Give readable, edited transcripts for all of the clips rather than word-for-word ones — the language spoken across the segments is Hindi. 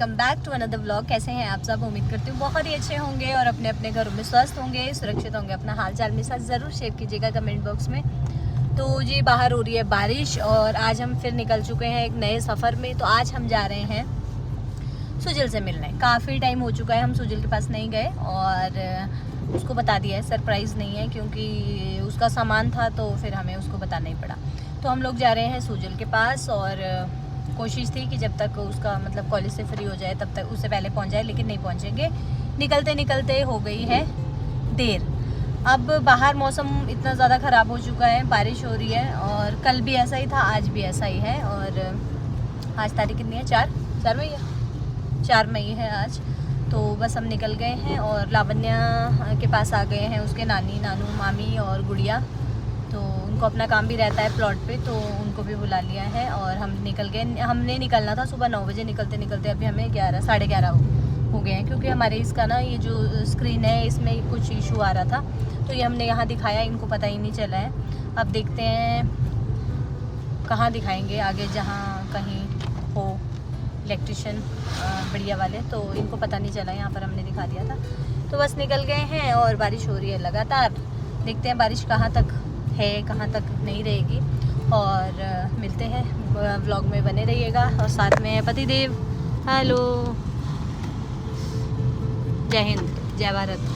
Welcome back to another vlog. कैसे हैं आप सब? उम्मीद करती हूँ बहुत ही अच्छे होंगे और अपने अपने घरों में स्वस्थ होंगे, सुरक्षित होंगे। अपना हाल चाल मेरे साथ ज़रूर शेयर कीजिएगा कमेंट बॉक्स में। तो जी बाहर हो रही है बारिश और आज हम फिर निकल चुके हैं एक नए सफ़र में। तो आज हम जा रहे हैं सुजल से मिलने। काफ़ी टाइम हो चुका है हम सुजल के पास नहीं गए और उसको बता दिया है सरप्राइज़ नहीं है, क्योंकि उसका सामान था तो फिर हमें उसको बताना ही पड़ा। तो हम लोग जा रहे हैं सुजल के पास और कोशिश थी कि जब तक उसका मतलब कॉलेज से फ्री हो जाए तब तक उससे पहले पहुंच जाए, लेकिन नहीं पहुंचेंगे। निकलते निकलते हो गई है देर। अब बाहर मौसम इतना ज़्यादा ख़राब हो चुका है, बारिश हो रही है और कल भी ऐसा ही था, आज भी ऐसा ही है। और आज तारीख कितनी है? 4 मई है। 4 मई है आज। तो बस हम निकल गए हैं और लावण्या के पास आ गए हैं, उसके नानी नानू मामी और गुड़िया। तो उनको अपना काम भी रहता है प्लॉट पे, तो उनको भी बुला लिया है और हम निकल गए। हमने निकलना था सुबह 9 बजे, निकलते निकलते अभी हमें 11 साढ़े 11 हो गए हैं, क्योंकि हमारे इसका ना ये जो स्क्रीन है इसमें कुछ इशू आ रहा था। तो ये हमने यहाँ दिखाया, इनको पता ही नहीं चला है। अब देखते हैं कहाँ दिखाएंगे आगे, जहाँ कहीं हो इलेक्ट्रिशियन बढ़िया वाले। तो इनको पता नहीं चला, यहाँ पर हमने दिखा दिया था। तो बस निकल गए हैं और बारिश हो रही है लगातार। देखते हैं बारिश कहाँ तक है, कहाँ तक नहीं रहेगी। और मिलते हैं, व्लॉग में बने रहिएगा। और साथ में पतिदेव। हेलो, जय हिंद, जय भारत।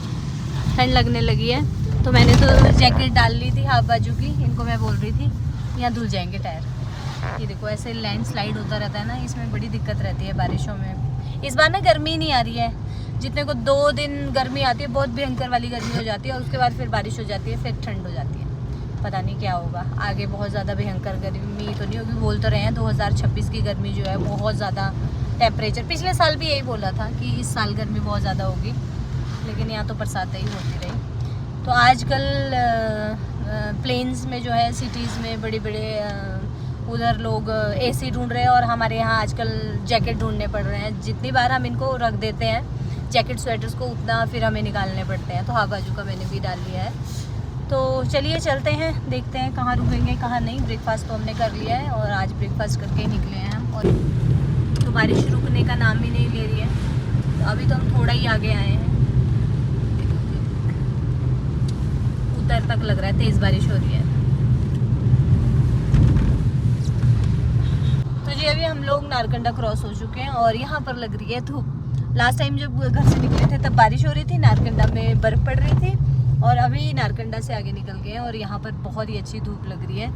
ठंड लगने लगी है तो मैंने तो जैकेट डाल ली थी हाफ बाजू की। इनको मैं बोल रही थी यहाँ धुल जाएंगे टायर। ये देखो ऐसे लैंडस्लाइड होता रहता है ना, इसमें बड़ी दिक्कत रहती है बारिशों में। इस बार ना गर्मी नहीं आ रही है, जितने को 2 दिन गर्मी आती है, बहुत भयंकर वाली गर्मी हो जाती है और उसके बाद फिर बारिश हो जाती है, फिर ठंड हो जाती है। पता नहीं क्या होगा आगे, बहुत ज़्यादा भयंकर गर्मी तो नहीं होगी। बोल तो रहे हैं 2026 की गर्मी जो है बहुत ज़्यादा टेम्परेचर। पिछले साल भी यही बोला था कि इस साल गर्मी बहुत ज़्यादा होगी, लेकिन यहाँ तो बरसातें ही होती रही। तो आजकल प्लेन्स में जो है, सिटीज़ में बड़े बड़े उधर लोग एसी ढूंढ रहे हैं और हमारे यहाँ आजकल जैकेट ढूंढने पड़ रहे हैं। जितनी बार हम इनको रख देते हैं जैकेट स्वेटर्स को, उतना फिर हमें निकालने पड़ते हैं। तो हाफ बाजू का मैंने भी डाल लिया है। तो चलिए चलते हैं, देखते हैं कहाँ रुकेंगे कहाँ नहीं। ब्रेकफास्ट तो हमने कर लिया है और आज ब्रेकफास्ट करके ही निकले हैं हम। और तो बारिश रुकने का नाम ही नहीं ले रही है। तो अभी तो हम थोड़ा ही आगे आए हैं, उधर तक लग रहा है तेज़ बारिश हो रही है। तो जी अभी हम लोग नारकंडा क्रॉस हो चुके हैं और यहाँ पर लग रही है धूप। लास्ट टाइम जब घर से निकले थे तब बारिश हो रही थी, नारकंडा में बर्फ़ पड़ रही थी। और अभी नारकंडा से आगे निकल गए हैं और यहाँ पर बहुत ही अच्छी धूप लग रही है।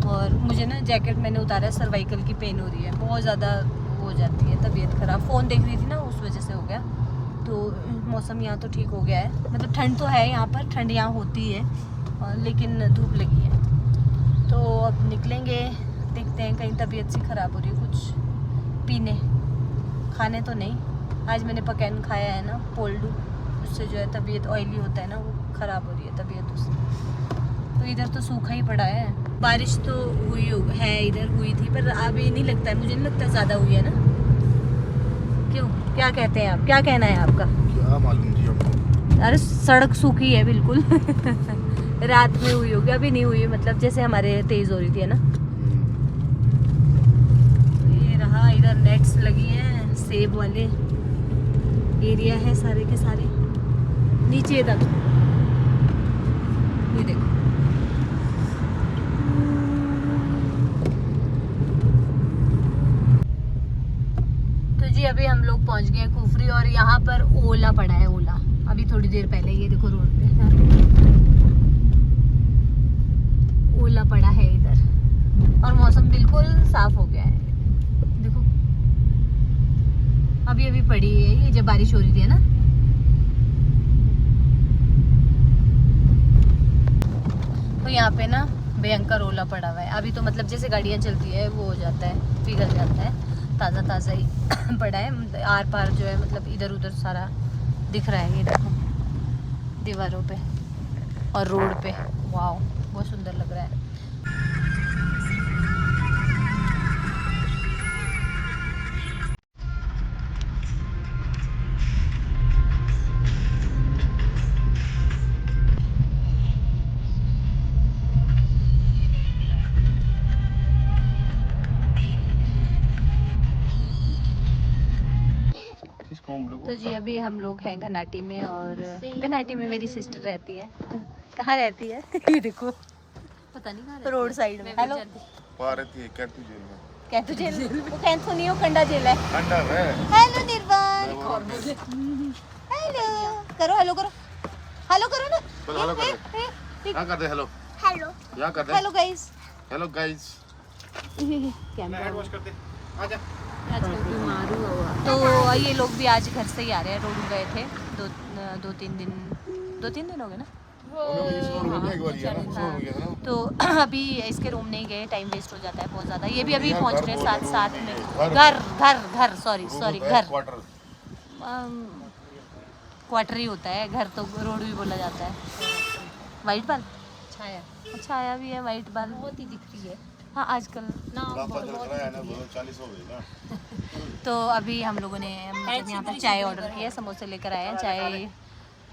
और मुझे ना जैकेट मैंने उतारा है, सर्वाइकल की पेन हो रही है, बहुत ज़्यादा हो जाती है तबीयत ख़राब। फ़ोन देख रही थी ना, उस वजह से हो गया। तो मौसम यहाँ तो ठीक हो गया है, मतलब ठंड तो है यहाँ पर, ठंड यहाँ होती है लेकिन धूप लगी है। तो अब निकलेंगे, देखते हैं कहीं तबीयत सी ख़राब हो रही है। कुछ पीने खाने तो नहीं, आज मैंने पकैन खाया है ना पोल्डू, उससे जो है तबीयत ऑयली होता है ना, वो ख़राब हो रही है तबीयत उससे। तो इधर तो सूखा ही पड़ा है। बारिश तो हुई है, इधर हुई थी, पर अभी नहीं लगता है, मुझे नहीं लगता ज़्यादा हुई है ना। क्यों, क्या कहते हैं आप? क्या कहना है आपका? क्या मालूम जी हमको। अरे सड़क सूखी है बिल्कुल। रात में हुई होगी, अभी नहीं हुई, मतलब जैसे हमारे तेज़ हो रही थी है ना। तो ये रहा, इधर नेट्स लगी हैं, सेब वाले एरिया है सारे के सारे नीचे तक। ये देखो, तो जी अभी हम लोग पहुंच गए कुफरी और यहाँ पर ओला पड़ा है, ओला अभी थोड़ी देर पहले। ये देखो रोड पे ओला पड़ा है इधर और मौसम बिल्कुल साफ हो गया है। देखो अभी अभी पड़ी है ये, जब बारिश हो रही थी ना। तो यहाँ पे ना भयंकर ओला पड़ा हुआ है अभी। तो मतलब जैसे गाड़ियाँ चलती है वो हो जाता है, पिघल जाता है। ताज़ा ताज़ा ही पड़ा है, आर पार जो है मतलब इधर उधर सारा दिख रहा है। ये देखो दीवारों पे और रोड पे, वाह बहुत सुंदर लग रहा है। तो जी अभी हम लोग हैं घनाटी में और घनाटी में मेरी सिस्टर रहती है। कहाँ रहती है? ये देखो, पता नहीं कहाँ रोड साइड में। हेलो, रहती है कैंतू जेल में। कैंतू जेल? वो कैंतू नहीं, वो कंडा जेल है। अंडा है। हेलो निर्वाण, हेलो करो, हेलो करो, हेलो करो ना। हेलो कर। क्या करते? हेलो हेलो क्या करते? Hello guys. Hello guys. Camera wash करते। आजा। आजकल बीमार हुआ तो ये लोग भी आज घर से ही आ रहे हैं। रोड गए थे दो तीन दिन हो गए ना। तो अभी इसके रूम नहीं गए, टाइम वेस्ट हो जाता है बहुत ज़्यादा। ये भी अभी पहुंच रहे हैं साथ में। घर सॉरी घर क्वार्टर ही होता है, घर तो रोड भी बोला जाता है। वाइट बाल छाया, छाया भी है, वाइट बाल बहुत ही दिख रही है। हाँ आजकल ना 40 हो गई ना। तो अभी हम लोगों ने मतलब यहाँ पर चाय ऑर्डर किया, समोसे लेकर आए हैं, चाय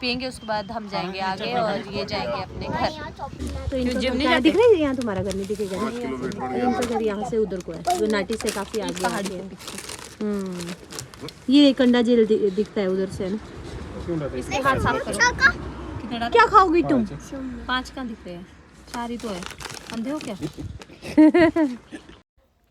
पियेंगे, उसके बाद हम जाएंगे आगे और ये जाएंगे अपने घर। तो इनका दिख रही है, यहाँ तुम्हारा घर नहीं दिखेगा, इनका घर यहाँ से उधर को है, जो नाटी से काफी आगे पहाड़ी है। ये कंडा जेल दिखता है उधर से ना। इसके हाथ साफ करो। क्या खाओगी तुम? 5 कहाँ दिख रहे हैं, 4 ही तो है। अंधे हो क्या?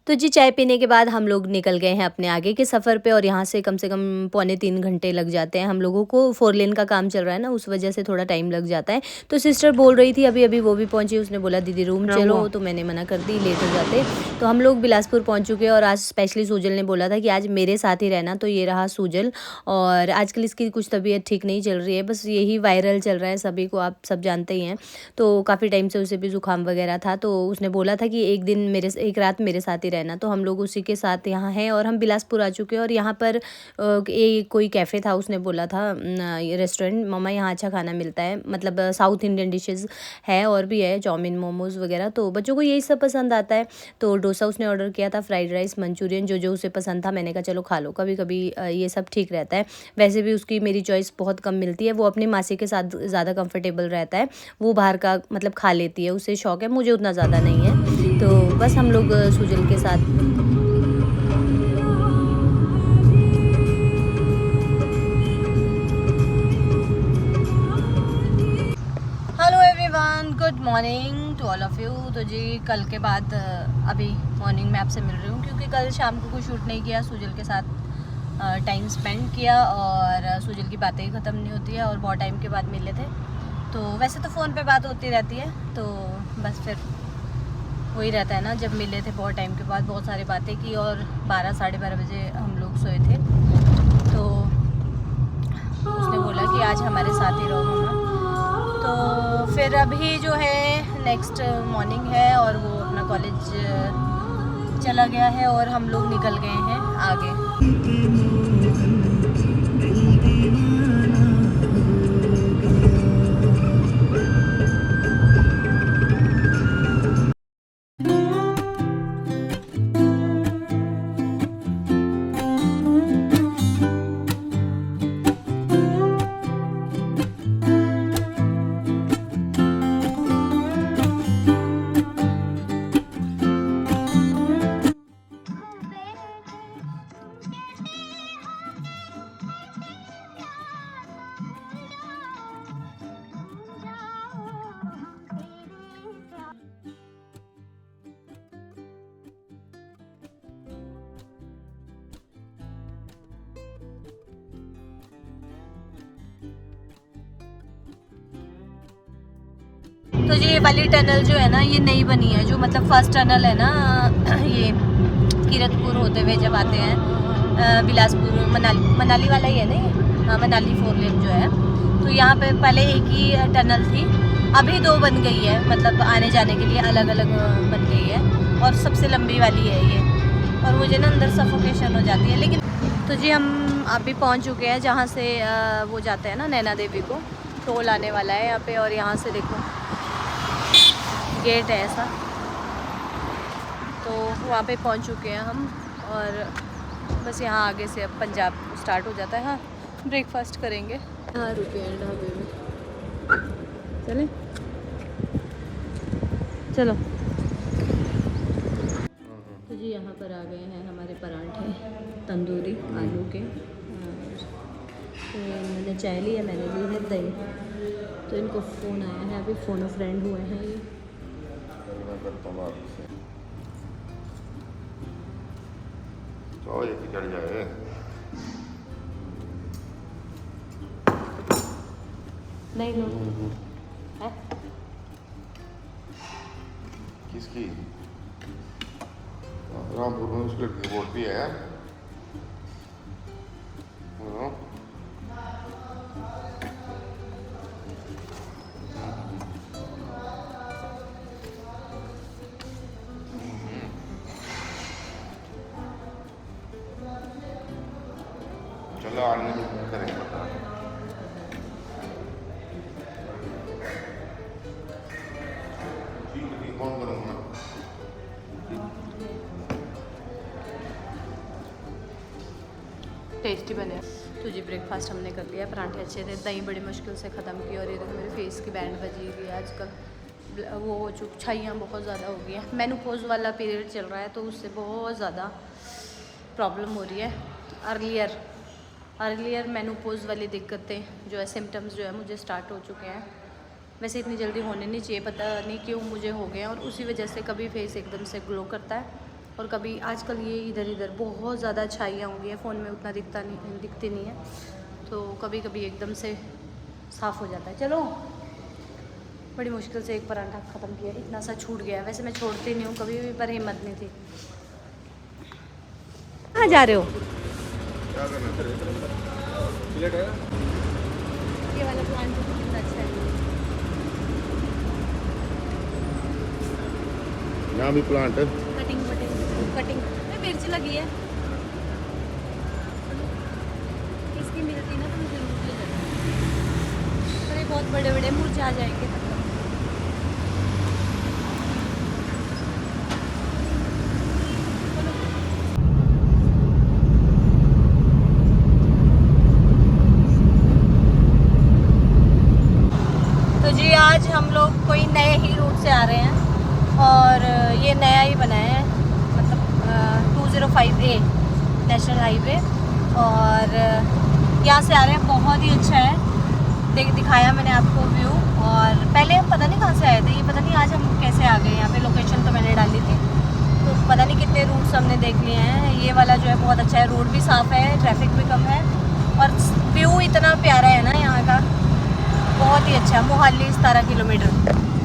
तो जी चाय पीने के बाद हम लोग निकल गए हैं अपने आगे के सफ़र पे और यहाँ से कम 2.25 घंटे लग जाते हैं हम लोगों को। 4 लेन का काम चल रहा है ना, उस वजह से थोड़ा टाइम लग जाता है। तो सिस्टर बोल रही थी अभी वो भी पहुंची, उसने बोला दीदी रूम चलो, तो मैंने मना कर दी, लेट हो जाते। तो हम लोग बिलासपुर पहुँच चुके हैं और आज स्पेशली सूजल ने बोला था कि आज मेरे साथ ही रहना। तो ये रहा सूजल, और आजकल इसकी कुछ तबीयत ठीक नहीं चल रही है, बस यही वायरल चल रहा है, सभी को आप सब जानते ही हैं। तो काफ़ी टाइम से उसे भी ज़ुकाम वगैरह था, तो उसने बोला था कि एक रात मेरे साथ ही रहना। तो हम लोग उसी के साथ यहाँ हैं और हम बिलासपुर आ चुके हैं। और यहाँ पर कोई कैफ़े था, उसने बोला था रेस्टोरेंट, मम्मा यहाँ अच्छा खाना मिलता है, मतलब साउथ इंडियन डिशेज़ है और भी है, चाउमीन मोमोज़ वगैरह, तो बच्चों को यही सब पसंद आता है। तो डोसा उसने ऑर्डर किया था, फ्राइड राइस, मंचूरियन, जो उसे पसंद था। मैंने कहा चलो खा लो, कभी कभी ये सब ठीक रहता है। वैसे भी उसकी मेरी चॉइस बहुत कम मिलती है, वो अपनी मासी के साथ ज़्यादा कंफर्टेबल रहता है, वो बाहर का मतलब खा लेती है, उसे शौक है, मुझे उतना ज़्यादा नहीं है। तो बस हम लोग सूजल के साथ good morning to all of you. तो जी कल के बाद अभी मॉर्निंग में आपसे मिल रही हूँ, क्योंकि कल शाम को कोई शूट नहीं किया, सूजल के साथ टाइम स्पेंड किया और सूजल की बातें ही ख़त्म नहीं होती है और बहुत टाइम के बाद मिले थे। तो वैसे तो फ़ोन पे बात होती रहती है, तो बस फिर वही रहता है ना, जब मिले थे बहुत टाइम के बाद, बहुत सारी बातें की और 12 साढ़े 12 बजे हम लोग सोए थे। तो उसने बोला कि आज हमारे साथ ही रहो मम्मा। तो फिर अभी जो है नेक्स्ट मॉर्निंग है और वो अपना कॉलेज चला गया है और हम लोग निकल गए हैं आगे। तो ये वाली टनल जो है ना, ये नई बनी है, जो मतलब फर्स्ट टनल है ना, ये कीरतपुर होते हुए जब आते हैं बिलासपुर मनाली वाला ही है ना ये, हाँ मनाली 4 लेन जो है। तो यहाँ पे पहले एक ही टनल थी, अभी 2 बन गई है, मतलब आने जाने के लिए अलग अलग बन गई है और सबसे लंबी वाली है ये। और मुझे ना अंदर सफोकेशन हो जाती है, लेकिन तो जी हम अभी पहुँच चुके हैं जहाँ से वो जाते हैं ना नैना देवी को, टोल आने वाला है यहाँ पे। और यहाँ से देखो गेट है ऐसा, तो वहाँ पे पहुँच चुके हैं हम और बस यहाँ आगे से अब पंजाब स्टार्ट हो जाता है। हाँ ब्रेकफास्ट करेंगे, यहाँ रुके हैं ढाबे में, चलें चलो। तो जी यहाँ पर आ गए हैं हमारे पराठे तंदूरी आलू के, मैंने चाय ली है, मैंने ली है दही। तो इनको फ़ोन आया है, अभी फ़ोन फ्रेंड हुए हैं ये। मैं करता हूँ बात से। तो ये चढ़ जाए। नहीं लो है किसकी? रामपुर में उसके वोट भी है। हाँ। चलो आने करेंगे पता। कौन करूँगा? टेस्टी बने। तो जी ब्रेकफास्ट हमने कर लिया, पराठे अच्छे थे, दही बड़ी मुश्किल से ख़त्म की। और ये देखो मेरे फेस की बैंड बजी हुई है आजकल, वो हो चुकी, छाइयाँ बहुत ज़्यादा हो गई हैं। मेनोपॉज वाला पीरियड चल रहा है तो उससे बहुत ज़्यादा प्रॉब्लम हो रही है। अर्लियर मेनोपॉज वाली दिक्कतें जो है, सिम्टम्स जो है मुझे स्टार्ट हो चुके हैं। वैसे इतनी जल्दी होने नहीं चाहिए, पता नहीं क्यों मुझे हो गए हैं। और उसी वजह से कभी फेस एकदम से ग्लो करता है और कभी आजकल ये इधर इधर बहुत ज़्यादा छाइयाँ हो गई है। फ़ोन में उतना दिखती नहीं है, तो कभी कभी एकदम से साफ़ हो जाता है। चलो, बड़ी मुश्किल से एक पराठा ख़त्म किया, इतना सा छूट गया। वैसे मैं छोड़ती नहीं हूँ कभी भी, पर हिम्मत नहीं थी। कहाँ जा रहे हो? क्या करना? ये वाला प्लांट तो कितना अच्छा है। यहाँ भी प्लांट है। कटिंग मिर्च लगी है, इसकी मिलती ना तो जरूर ले जाना। पर ये बहुत बड़े बड़े मुरझा जाएंगे तब तक। तो जी आज हम लोग कोई नए ही रूट से आ रहे हैं और ये नया ही बनाया है, मतलब 205A नेशनल हाईवे। और यहाँ से आ रहे हैं, बहुत ही अच्छा है। दिखाया मैंने आपको व्यू। और पहले हम पता नहीं कहाँ से आए थे, ये पता नहीं आज हम कैसे आ गए यहाँ पे। लोकेशन तो मैंने डाली थी, तो पता नहीं कितने रूट्स हमने देख लिए हैं। ये वाला जो है बहुत अच्छा है, रोड भी साफ़ है, ट्रैफिक भी कम है और व्यू इतना प्यारा है ना यहाँ का, बहुत ही अच्छा। मोहाली 17 किलोमीटर।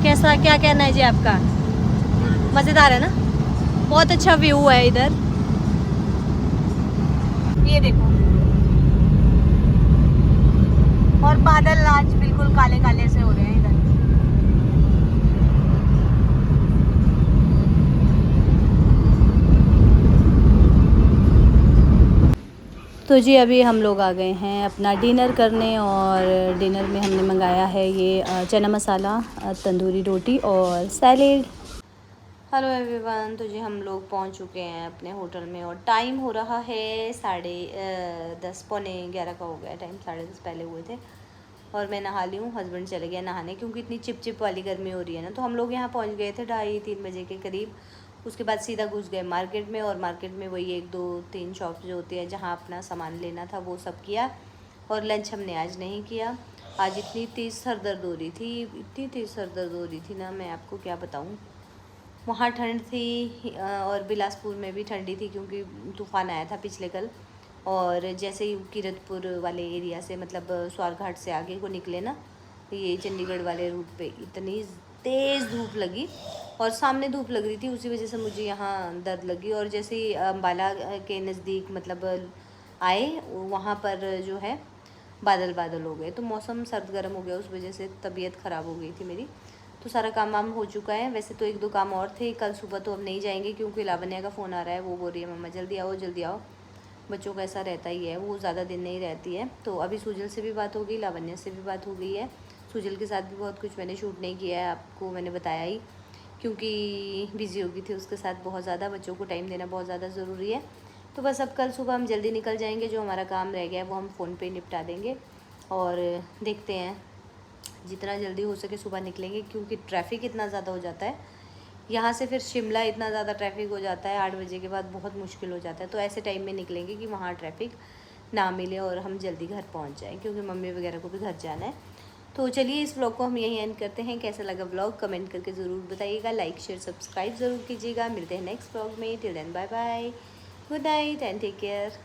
कैसा, क्या कहना है जी आपका? मज़ेदार है ना, बहुत अच्छा व्यू है इधर। ये देखो, और बादल आज बिल्कुल काले काले से हो रहे हैं इधर। तो जी अभी हम लोग आ गए हैं अपना डिनर करने, और डिनर में हमने मंगाया है ये चना मसाला, तंदूरी रोटी और सैलेड। हेलो एवरीवन, तो जी हम लोग पहुंच चुके हैं अपने होटल में और टाइम हो रहा है 10:30, पौने 11 का हो गया टाइम। 10:30 पहले हुए थे और मैं नहा ली हूँ। हस्बैंड चले गए नहाने, क्योंकि इतनी चिप वाली गर्मी हो रही है ना। तो हम लोग यहाँ पहुँच गए थे 2:30-3 बजे के करीब। उसके बाद सीधा घुस गए मार्केट में, और मार्केट में वही 1-2-3 शॉप जो होती है जहाँ अपना सामान लेना था वो सब किया। और लंच हमने आज नहीं किया। आज इतनी तेज़ सर दर्द हो रही थी, इतनी तेज़ सर दर्द हो रही थी ना, मैं आपको क्या बताऊँ। वहाँ ठंड थी और बिलासपुर में भी ठंडी थी, क्योंकि तूफ़ान आया था पिछले कल। और जैसे ही कीरतपुर वाले एरिया से, मतलब स्वारघाट से आगे को निकले ना, ये चंडीगढ़ वाले रूट पे इतनी तेज़ धूप लगी और सामने धूप लग रही थी, उसी वजह से मुझे यहाँ दर्द लगी। और जैसे ही अम्बाला के नज़दीक मतलब आए, वहाँ पर जो है बादल हो गए, तो मौसम सर्द गर्म हो गया, उस वजह से तबीयत ख़राब हो गई थी मेरी। तो सारा काम वाम हो चुका है। वैसे तो 1-2 काम और थे, कल सुबह तो हम नहीं जाएंगे, क्योंकि लावण्या का फ़ोन आ रहा है। वो बोल रही है मम्मा जल्दी आओ जल्दी आओ। बच्चों का ऐसा रहता ही है, वो ज़्यादा दिन नहीं रहती है। तो अभी सुजल से भी बात हो गई, लावण्या से भी बात हो गई है। सुजल के साथ भी बहुत कुछ मैंने शूट नहीं किया है, आपको मैंने बताया ही, क्योंकि बिज़ी हो गई थी उसके साथ बहुत ज़्यादा। बच्चों को टाइम देना बहुत ज़्यादा ज़रूरी है। तो बस अब कल सुबह हम जल्दी निकल जाएंगे, जो हमारा काम रह गया है वो हम फ़ोन पे निपटा देंगे। और देखते हैं जितना जल्दी हो सके सुबह निकलेंगे, क्योंकि ट्रैफिक इतना ज़्यादा हो जाता है यहाँ से। फिर शिमला इतना ज़्यादा ट्रैफिक हो जाता है 8 बजे के बाद, बहुत मुश्किल हो जाता है। तो ऐसे टाइम में निकलेंगे कि वहाँ ट्रैफिक ना मिले और हम जल्दी घर पहुंच जाएं, क्योंकि मम्मी वगैरह को भी घर जाना है। तो चलिए इस व्लॉग को हम यहीं एंड करते हैं। कैसा लगा व्लॉग कमेंट करके ज़रूर बताइएगा, लाइक शेयर सब्सक्राइब ज़रूर कीजिएगा। मिलते हैं नेक्स्ट व्लॉग में। Till then bye bye, good night and take care.